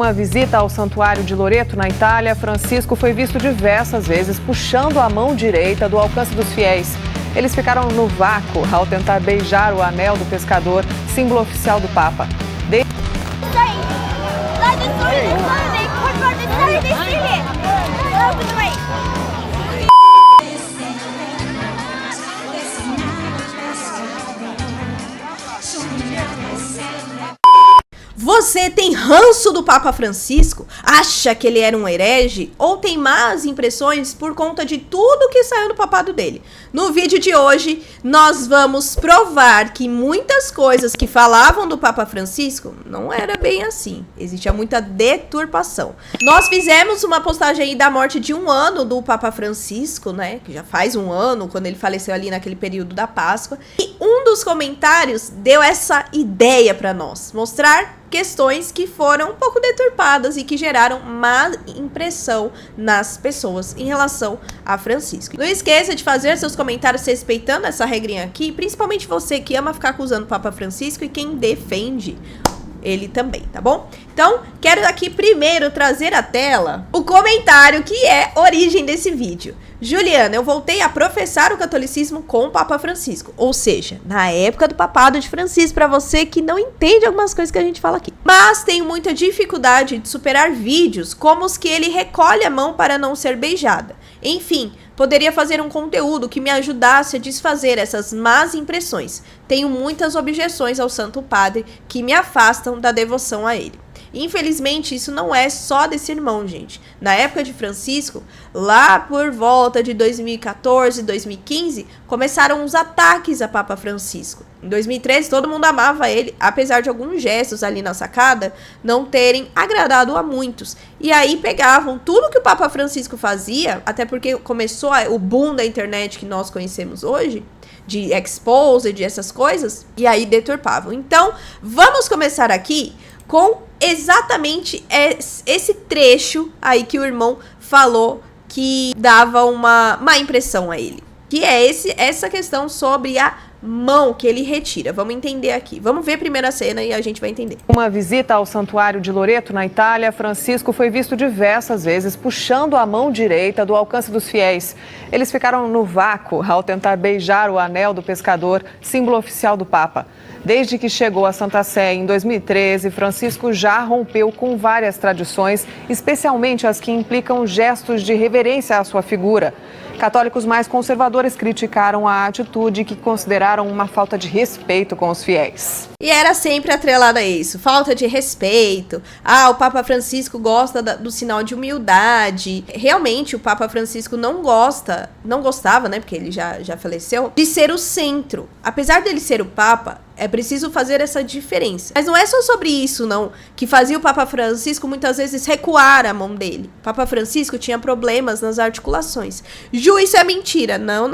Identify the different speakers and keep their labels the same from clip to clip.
Speaker 1: Uma visita ao Santuário de Loreto, na Itália, Francisco foi visto diversas vezes puxando a mão direita do alcance dos fiéis. Eles ficaram no vácuo ao tentar beijar o anel do pescador, símbolo oficial do Papa.
Speaker 2: Você tem ranço do Papa Francisco? Acha que ele era um herege? Ou tem más impressões por conta de tudo que saiu do papado dele? No vídeo de hoje, nós vamos provar que muitas coisas que falavam do Papa Francisco não era bem assim. Existia muita deturpação. Nós fizemos uma postagem aí da morte de 1 ano do Papa Francisco, né? Que já faz 1 ano, quando ele faleceu ali naquele período da Páscoa. E um dos comentários deu essa ideia para nós, mostrar questões que foram um pouco deturpadas e que geraram má impressão nas pessoas em relação a Francisco. Não esqueça de fazer seus comentários respeitando essa regrinha aqui, principalmente você que ama ficar acusando o Papa Francisco e quem defende ele também, tá bom? Então, quero aqui primeiro trazer à tela o comentário que é a origem desse vídeo. Juliana, eu voltei a professar o catolicismo com o Papa Francisco. Ou seja, na época do papado de Francisco, para você que não entende algumas coisas que a gente fala aqui. Mas tenho muita dificuldade de superar vídeos como os que ele recolhe a mão para não ser beijada. Enfim, poderia fazer um conteúdo que me ajudasse a desfazer essas más impressões. Tenho muitas objeções ao Santo Padre que me afastam da devoção a ele. Infelizmente, isso não é só desse irmão, gente. Na época de Francisco, lá por volta de 2014, 2015, começaram os ataques a Papa Francisco. Em 2013, todo mundo amava ele, apesar de alguns gestos ali na sacada não terem agradado a muitos. E aí pegavam tudo que o Papa Francisco fazia, até porque começou o boom da internet que nós conhecemos hoje, de exposed, de essas coisas, e aí deturpavam. Então, vamos começar aqui com exatamente esse trecho aí que o irmão falou que dava uma má impressão a ele. Que é essa questão sobre a mão que ele retira. Vamos entender aqui. Vamos ver a primeira cena e a gente vai entender.
Speaker 1: Uma visita ao Santuário de Loreto, na Itália, Francisco foi visto diversas vezes puxando a mão direita do alcance dos fiéis. Eles ficaram no vácuo ao tentar beijar o anel do pescador, símbolo oficial do Papa. Desde que chegou à Santa Sé em 2013, Francisco já rompeu com várias tradições, especialmente as que implicam gestos de reverência à sua figura. Católicos mais conservadores criticaram a atitude que consideraram uma falta de respeito com os fiéis.
Speaker 2: E era sempre atrelada a isso, falta de respeito. O Papa Francisco gosta do sinal de humildade. Realmente, o Papa Francisco não gostava, né, porque ele já faleceu, de ser o centro. Apesar dele ser o Papa, é preciso fazer essa diferença. Mas não é só sobre isso, não, que fazia o Papa Francisco muitas vezes recuar a mão dele. O Papa Francisco tinha problemas nas articulações. Ju, isso é mentira. Não.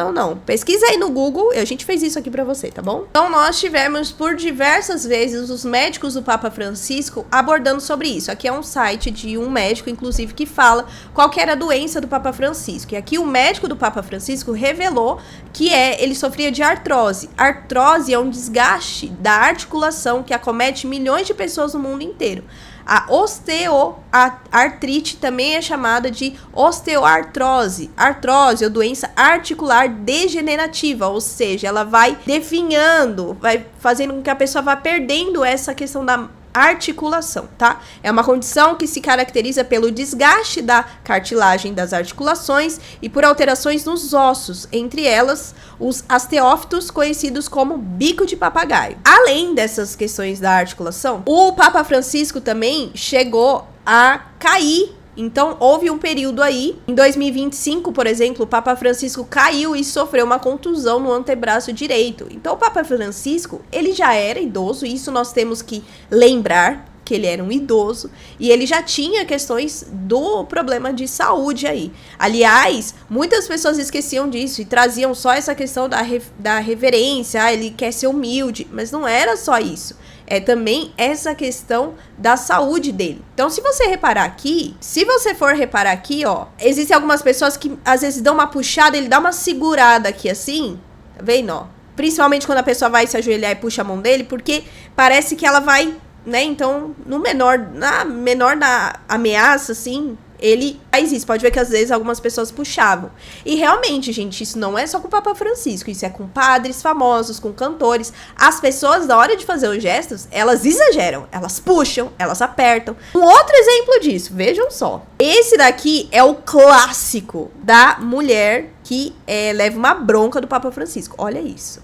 Speaker 2: Pesquisa aí no Google, a gente fez isso aqui pra você, tá bom? Então nós tivemos por diversas vezes os médicos do Papa Francisco abordando sobre isso. Aqui é um site de um médico, inclusive, que fala qual que era a doença do Papa Francisco. E aqui o médico do Papa Francisco revelou que ele sofria de artrose. Artrose é um desgaste da articulação que acomete milhões de pessoas no mundo inteiro. A osteoartrite também é chamada de osteoartrose. Artrose é doença articular degenerativa, ou seja, ela vai definhando, vai fazendo com que a pessoa vá perdendo essa questão da articulação, tá? É uma condição que se caracteriza pelo desgaste da cartilagem das articulações e por alterações nos ossos, entre elas os osteófitos, conhecidos como bico de papagaio. Além dessas questões da articulação, o Papa Francisco também chegou a cair. Então, houve um período aí, em 2025, por exemplo, o Papa Francisco caiu e sofreu uma contusão no antebraço direito. Então, o Papa Francisco, ele já era idoso, e isso nós temos que lembrar, que ele era um idoso, e ele já tinha questões do problema de saúde aí. Aliás, muitas pessoas esqueciam disso e traziam só essa questão da reverência, ele quer ser humilde, mas não era só isso. É também essa questão da saúde dele. Então, se você for reparar aqui, ó, existem algumas pessoas que às vezes dão uma puxada, ele dá uma segurada aqui assim, tá vendo, ó? Principalmente quando a pessoa vai se ajoelhar e puxa a mão dele, porque parece que ela vai né? Então, na menor da ameaça, assim, ele faz isso. Pode ver que às vezes algumas pessoas puxavam. E realmente, gente, isso não é só com o Papa Francisco, isso é com padres famosos, com cantores. As pessoas, na hora de fazer os gestos, elas exageram, elas puxam, elas apertam. Um outro exemplo disso, vejam só. Esse daqui é o clássico da mulher que leva uma bronca do Papa Francisco. Olha isso.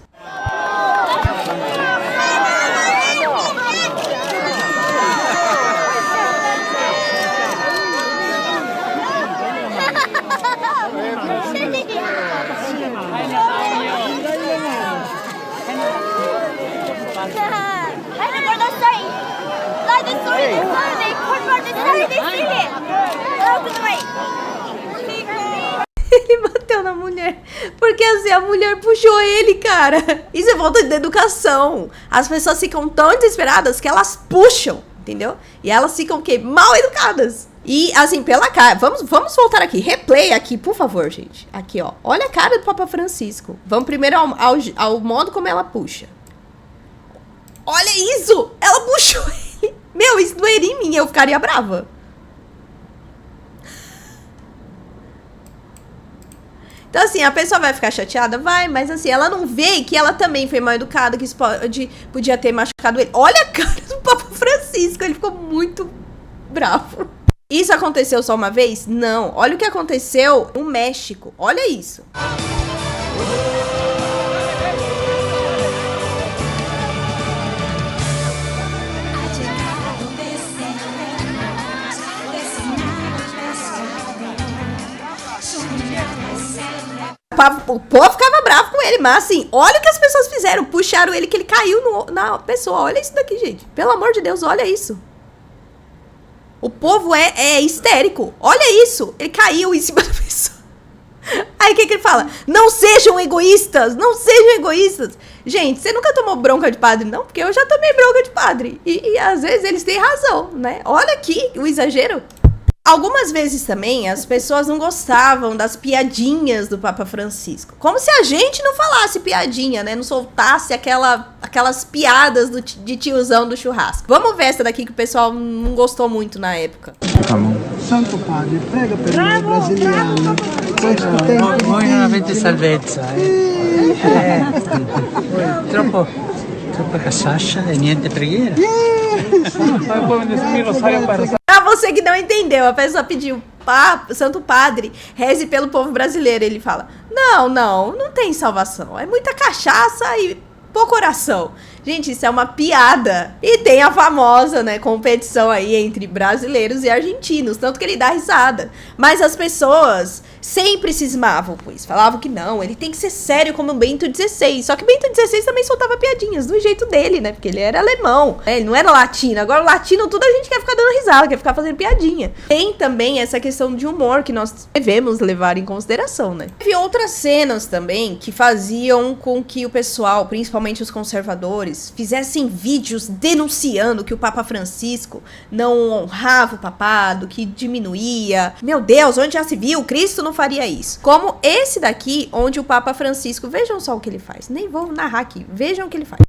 Speaker 2: Ele bateu na mulher porque assim, a mulher puxou ele, cara. Isso é falta de educação. As pessoas ficam tão desesperadas que elas puxam, entendeu? E elas ficam o quê? Mal educadas. E assim, pela cara, vamos voltar aqui, replay aqui, por favor, gente. Aqui, ó, olha a cara do Papa Francisco. Vamos primeiro ao modo como ela puxa. Olha isso! Ela puxou ele. Meu, isso doeria em mim, eu ficaria brava. Então, assim, a pessoa vai ficar chateada? Vai, mas assim, ela não vê que ela também foi mal educada, que isso podia ter machucado ele. Olha a cara do Papa Francisco, ele ficou muito bravo. Isso aconteceu só uma vez? Não. Olha o que aconteceu no México. Olha isso. O povo ficava bravo com ele, mas assim, olha o que as pessoas fizeram. Puxaram ele, que ele caiu na pessoa. Olha isso daqui, gente. Pelo amor de Deus, olha isso. O povo é histérico. Olha isso. Ele caiu em cima da pessoa. Aí o que ele fala? Não sejam egoístas. Não sejam egoístas. Gente, você nunca tomou bronca de padre, não? Porque eu já tomei bronca de padre. E às vezes eles têm razão, né? Olha aqui o exagero. Algumas vezes também as pessoas não gostavam das piadinhas do Papa Francisco. Como se a gente não falasse piadinha, né? Não soltasse aquelas piadas de tiozão do churrasco. Vamos ver essa daqui que o pessoal não gostou muito na época.
Speaker 3: Santo Padre, prega per noi brasiliani. Questo tempo
Speaker 4: Voi non avete salvezza, troppa cassascia e niente preghiera.
Speaker 2: Pra você que não entendeu, a pessoa pediu, Santo Padre, reze pelo povo brasileiro. Ele fala, não tem salvação. É muita cachaça e pouco oração. Gente, isso é uma piada. E tem a famosa, né, competição aí entre brasileiros e argentinos. Tanto que ele dá risada. Mas as pessoas sempre cismavam com isso. Falavam que não, ele tem que ser sério como Bento XVI. Só que Bento XVI também soltava piadinhas do jeito dele, né? Porque ele era alemão, né? Ele não era latino. Agora o latino, tudo a gente quer ficar dando risada, quer ficar fazendo piadinha. Tem também essa questão de humor que nós devemos levar em consideração, né? Teve outras cenas também que faziam com que o pessoal, principalmente os conservadores, fizessem vídeos denunciando que o Papa Francisco não honrava o papado, que diminuía. Meu Deus, onde já se viu? Cristo não faria isso. Como esse daqui, onde o Papa Francisco, vejam só o que ele faz. Nem vou narrar aqui, vejam o que ele faz.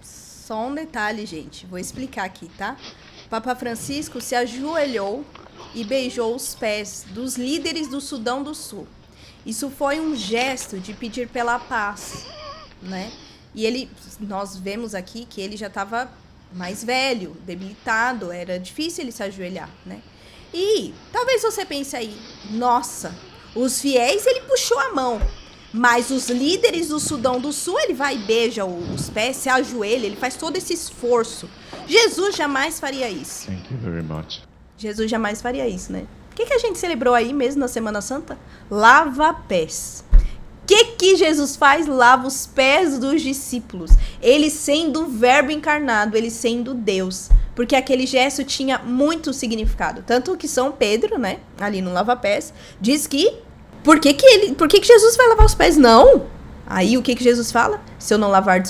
Speaker 2: Só um detalhe, gente. Vou explicar aqui, tá? O Papa Francisco se ajoelhou e beijou os pés dos líderes do Sudão do Sul. Isso foi um gesto de pedir pela paz, né? E nós vemos aqui que ele já estava mais velho, debilitado, era difícil ele se ajoelhar, né? E talvez você pense aí, nossa, os fiéis ele puxou a mão, mas os líderes do Sudão do Sul, ele vai e beija os pés, se ajoelha, ele faz todo esse esforço. Jesus jamais faria isso.
Speaker 5: Thank you very much.
Speaker 2: Jesus jamais faria isso, né? O que a gente celebrou aí mesmo na Semana Santa? Lava-pés. O que Jesus faz? Lava os pés dos discípulos. Ele sendo o verbo encarnado, ele sendo Deus. Porque aquele gesto tinha muito significado. Tanto que São Pedro, né, ali no lava-pés, diz que por que Jesus vai lavar os pés? Não! Aí o que Jesus fala? Se eu não lavar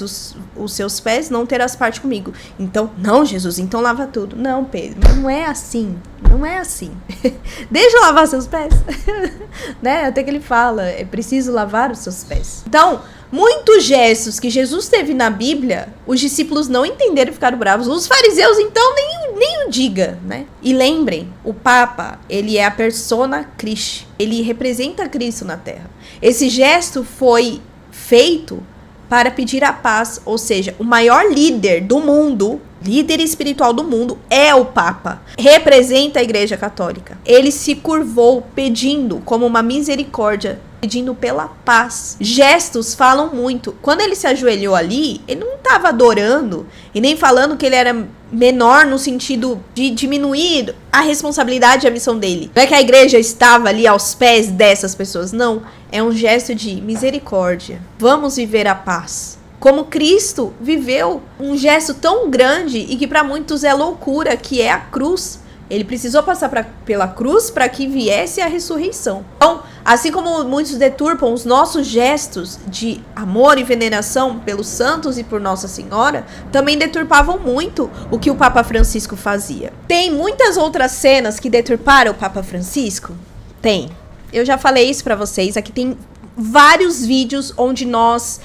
Speaker 2: os seus pés, não terás parte comigo. Então, não, Jesus, então lava tudo. Não, Pedro, não é assim. Não é assim. Deixa eu lavar seus pés. Né? Até que ele fala, é preciso lavar os seus pés. Então, muitos gestos que Jesus teve na Bíblia, os discípulos não entenderam e ficaram bravos. Os fariseus, então, nem o diga, né? E lembrem, o Papa, ele é a persona Christi. Ele representa Cristo na Terra. Esse gesto foi feito para pedir a paz, ou seja, o maior líder do mundo, líder espiritual do mundo, é o Papa. Representa a Igreja Católica. Ele se curvou pedindo como uma misericórdia, pedindo pela paz. Gestos falam muito. Quando ele se ajoelhou ali, ele não estava adorando e nem falando que ele era menor no sentido de diminuir a responsabilidade e a missão dele. Não é que a igreja estava ali aos pés dessas pessoas, não. É um gesto de misericórdia. Vamos viver a paz. Como Cristo viveu um gesto tão grande e que para muitos é loucura, que é a cruz. Ele precisou passar pela cruz para que viesse a ressurreição. Então, assim como muitos deturpam os nossos gestos de amor e veneração pelos santos e por Nossa Senhora, também deturpavam muito o que o Papa Francisco fazia. Tem muitas outras cenas que deturparam o Papa Francisco? Tem. Eu já falei isso para vocês. Aqui tem vários vídeos onde nós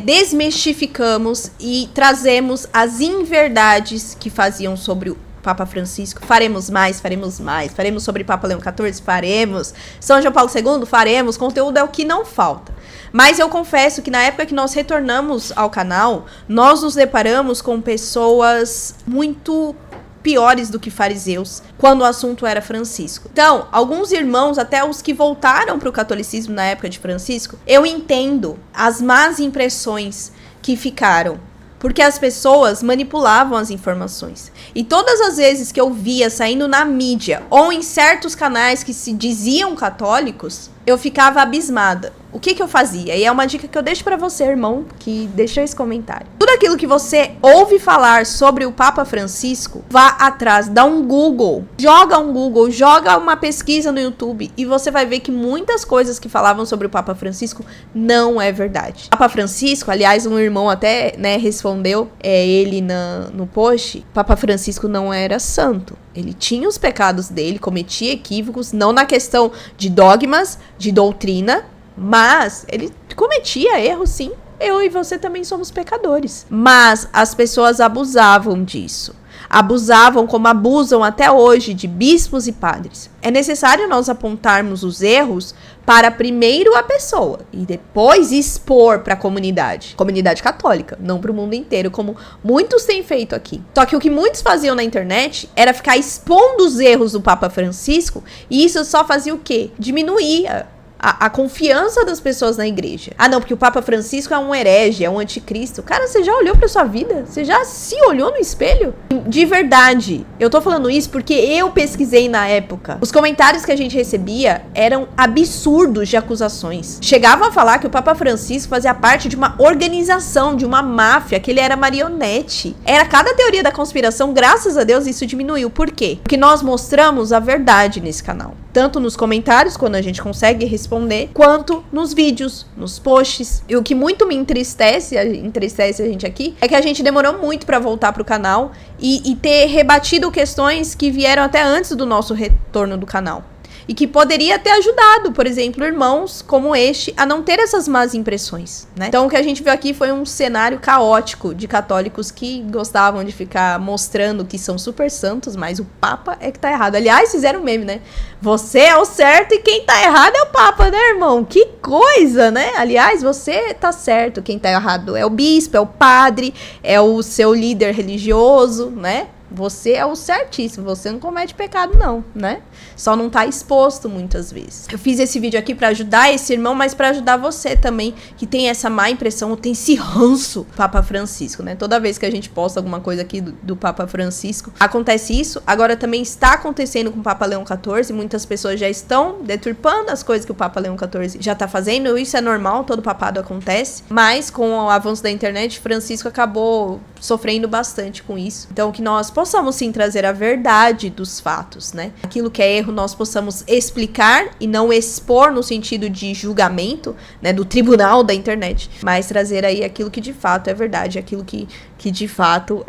Speaker 2: desmistificamos e trazemos as inverdades que faziam sobre o Papa Francisco. Faremos mais. Faremos sobre Papa Leão XIV? Faremos. São João Paulo II? Faremos. Conteúdo é o que não falta. Mas eu confesso que na época que nós retornamos ao canal, nós nos deparamos com pessoas muito piores do que fariseus, quando o assunto era Francisco. Então, alguns irmãos, até os que voltaram para o catolicismo na época de Francisco, eu entendo as más impressões que ficaram, porque as pessoas manipulavam as informações. E todas as vezes que eu via saindo na mídia, ou em certos canais que se diziam católicos, eu ficava abismada. O que eu fazia? E é uma dica que eu deixo pra você, irmão, que deixou esse comentário. Tudo aquilo que você ouve falar sobre o Papa Francisco, vá atrás, dá um Google, joga uma pesquisa no YouTube e você vai ver que muitas coisas que falavam sobre o Papa Francisco não é verdade. O Papa Francisco, aliás, um irmão até, respondeu ele no post, Papa Francisco não era santo. Ele tinha os pecados dele, cometia equívocos, não na questão de dogmas, de doutrina, mas ele cometia erros, sim. Eu e você também somos pecadores. Mas as pessoas abusavam disso. Abusavam como abusam até hoje de bispos e padres. É necessário nós apontarmos os erros para primeiro a pessoa e depois expor para a comunidade católica, não para o mundo inteiro, como muitos têm feito aqui. Só que o que muitos faziam na internet era ficar expondo os erros do Papa Francisco, e isso só fazia o quê? Diminuía a confiança das pessoas na igreja. Ah, não, porque o Papa Francisco é um herege, é um anticristo. Cara, você já olhou pra sua vida? Você já se olhou no espelho? De verdade, eu tô falando isso porque eu pesquisei na época. Os comentários que a gente recebia eram absurdos de acusações. Chegavam a falar que o Papa Francisco fazia parte de uma organização, de uma máfia, que ele era marionete. Era cada teoria da conspiração. Graças a Deus isso diminuiu. Por quê? Porque nós mostramos a verdade nesse canal. Tanto nos comentários, quando a gente consegue responder, quanto nos vídeos, nos posts. E o que muito me entristece a gente aqui, é que a gente demorou muito pra voltar pro canal e ter rebatido questões que vieram até antes do nosso retorno do canal. e que poderia ter ajudado, por exemplo, irmãos como este a não ter essas más impressões, né? Então o que a gente viu aqui foi um cenário caótico de católicos que gostavam de ficar mostrando que são super santos, mas o Papa é que tá errado. Aliás, fizeram um meme, né? Você é o certo e quem tá errado é o Papa, né, irmão? Que coisa, né? Aliás, você tá certo, quem tá errado é o bispo, é o padre, é o seu líder religioso, né? Você é o certíssimo, você não comete pecado não, né? Só não tá exposto muitas vezes. Eu fiz esse vídeo aqui pra ajudar esse irmão, mas pra ajudar você também, que tem essa má impressão, ou tem esse ranço Papa Francisco, né? Toda vez que a gente posta alguma coisa aqui do Papa Francisco, acontece isso. Agora também está acontecendo com o Papa Leão XIV, muitas pessoas já estão deturpando as coisas que o Papa Leão XIV já tá fazendo, isso é normal, todo papado acontece, mas com o avanço da internet, Francisco acabou sofrendo bastante com isso. Então que nós possamos sim trazer a verdade dos fatos, né? Aquilo que é erro nós possamos explicar e não expor no sentido de julgamento, né, do tribunal da internet, mas trazer aí aquilo que de fato é verdade, aquilo que de fato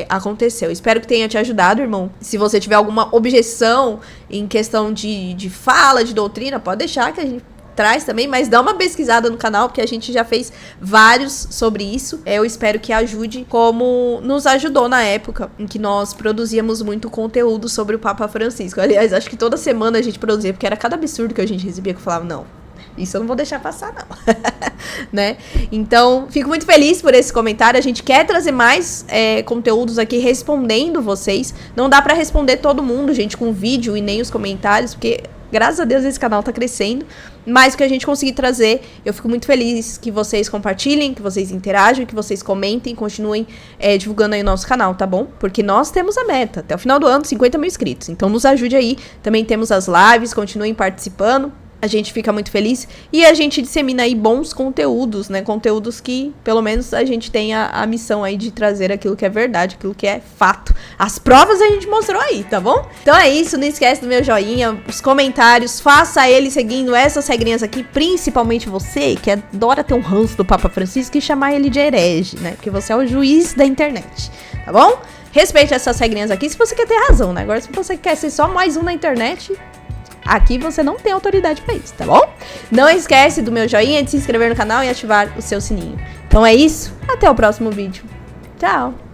Speaker 2: aconteceu. Espero que tenha te ajudado, irmão. Se você tiver alguma objeção em questão de fala, de doutrina, pode deixar que a gente traz também, mas dá uma pesquisada no canal, porque a gente já fez vários sobre isso. Eu espero que ajude, como nos ajudou na época em que nós produzíamos muito conteúdo sobre o Papa Francisco. Aliás, acho que toda semana a gente produzia, porque era cada absurdo que a gente recebia, que eu falava, não, isso eu não vou deixar passar, não. Né? Então, fico muito feliz por esse comentário. A gente quer trazer mais conteúdos aqui respondendo vocês. Não dá pra responder todo mundo, gente, com vídeo e nem os comentários, porque graças a Deus esse canal tá crescendo, mas o que a gente conseguir trazer, eu fico muito feliz que vocês compartilhem, que vocês interajam, que vocês comentem, continuem divulgando aí o nosso canal, tá bom? Porque nós temos a meta, até o final do ano, 50 mil inscritos, então nos ajude aí. Também temos as lives, continuem participando. A gente fica muito feliz e a gente dissemina aí bons conteúdos, né? Conteúdos que, pelo menos, a gente tem a missão aí de trazer aquilo que é verdade, aquilo que é fato. As provas a gente mostrou aí, tá bom? Então é isso, não esquece do meu joinha, os comentários, faça ele seguindo essas regrinhas aqui, principalmente você, que adora ter um ranço do Papa Francisco e chamar ele de herege, né? Porque você é o juiz da internet, tá bom? Respeite essas regrinhas aqui se você quer ter razão, né? Agora, se você quer ser só mais um na internet, aqui você não tem autoridade pra isso, tá bom? Não esquece do meu joinha, de se inscrever no canal e ativar o seu sininho. Então é isso, até o próximo vídeo. Tchau!